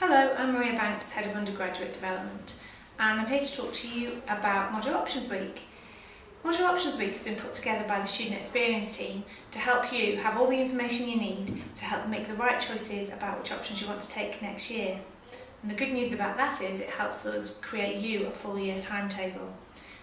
Hello, I'm Maria Banks, Head of Undergraduate Development, and I'm here to talk to you about Module Options Week. Module Options Week has been put together by the Student Experience team to help you have all the information you need to help make the right choices about which options you want to take next year. And the good news about that is it helps us create you a full year timetable.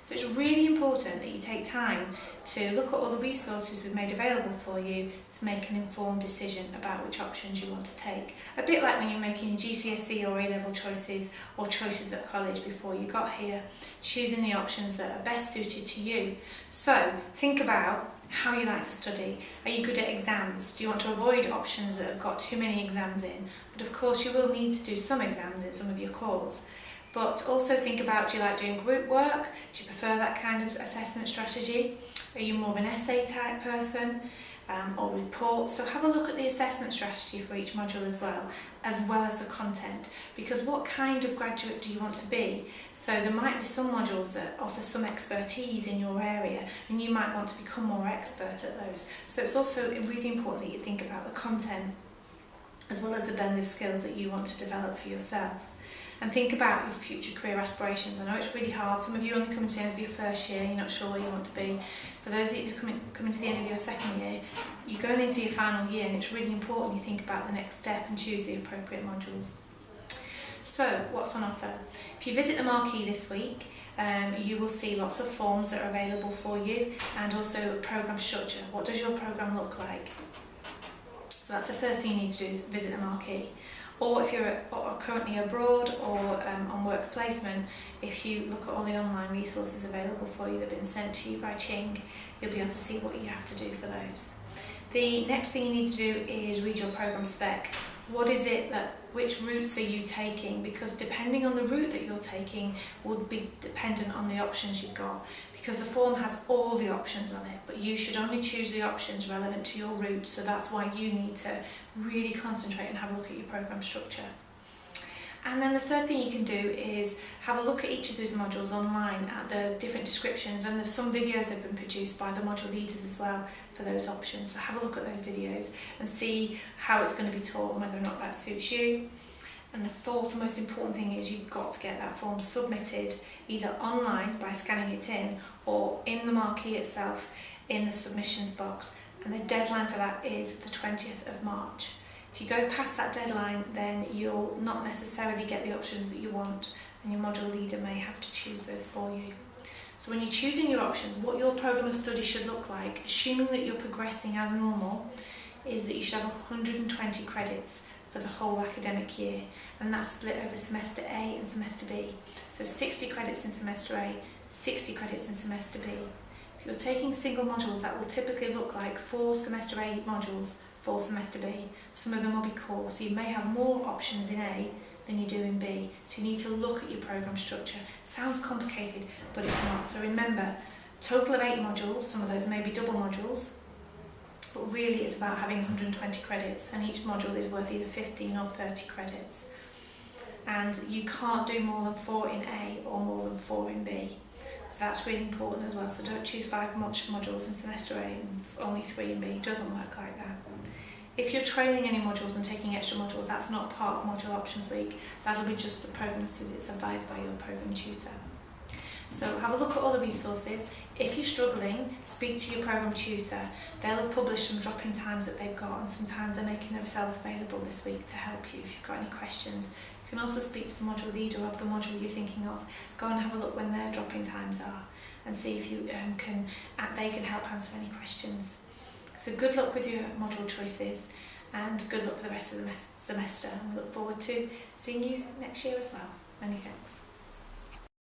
So it's really important that you take time to look at all the resources we've made available for you to make an informed decision about which options you want to take. A bit like when you're making your GCSE or A-level choices or choices at college before you got here, choosing the options that are best suited to you. So think about how you like to study. Are you good at exams? Do you want to avoid options that have got too many exams in? But of course you will need to do some exams in some of your cores. But also think about, do you like doing group work? Do you prefer that kind of assessment strategy? Are you more of an essay type person or report? So have a look at the assessment strategy for each module as well as the content. Because what kind of graduate do you want to be? So there might be some modules that offer some expertise in your area and you might want to become more expert at those. So it's also really important that you think about the content as well as the blend of skills that you want to develop for yourself. And think about your future career aspirations. I know it's really hard. Some of you only come to the end of your first year, you're not sure where you want to be. For those of you who are coming to the end of your second year, you're going into your final year and it's really important you think about the next step and choose the appropriate modules. So, what's on offer? If you visit the marquee this week, you will see lots of forms that are available for you and also programme structure. What does your programme look like? So that's the first thing you need to do is visit the marquee. Or if you're currently abroad or on work placement, if you look at all the online resources available for you that have been sent to you by Ching, you'll be able to see what you have to do for those. The next thing you need to do is read your programme spec. What is it which routes are you taking? Because depending on the route that you're taking would be dependent on the options you've got. Because the form has all the options on it, but you should only choose the options relevant to your route, so that's why you need to really concentrate and have a look at your programme structure. And then the third thing you can do is have a look at each of those modules online at the different descriptions, and there's some videos that have been produced by the module leaders as well for those options. So have a look at those videos and see how it's going to be taught and whether or not that suits you. And the fourth most important thing is you've got to get that form submitted either online by scanning it in or in the marquee itself in the submissions box. And the deadline for that is the 20th of March. If you go past that deadline, then you'll not necessarily get the options that you want and your module leader may have to choose those for you. So when you're choosing your options, what your programme of study should look like, assuming that you're progressing as normal, is that you should have 120 credits for the whole academic year, and that's split over semester A and semester B. So 60 credits in semester A, 60 credits in semester B. If you're taking single modules, that will typically look like 4 semester A modules, 4 semester B. Some of them will be core, so you may have more options in A than you do in B. So you need to look at your programme structure. Sounds complicated, but it's not. So remember, total of 8 modules, some of those may be double modules, but really it's about having 120 credits, and each module is worth either 15 or 30 credits. And you can't do more than 4 in A or more than 4 in B. So that's really important as well. So don't choose 5 modules in semester A and only 3 in B. It doesn't work like that. If you're trailing any modules and taking extra modules, that's not part of Module Options Week. That'll be just the programme that's advised by your programme tutor. So have a look at all the resources. If you're struggling, speak to your programme tutor. They'll have published some drop-in times that they've got, and sometimes they're making themselves available this week to help you if you've got any questions. You can also speak to the module leader of the module you're thinking of. Go and have a look when their drop-in times are and see if they can help answer any questions. So good luck with your module choices and good luck for the rest of the semester. And we look forward to seeing you next year as well. Many thanks.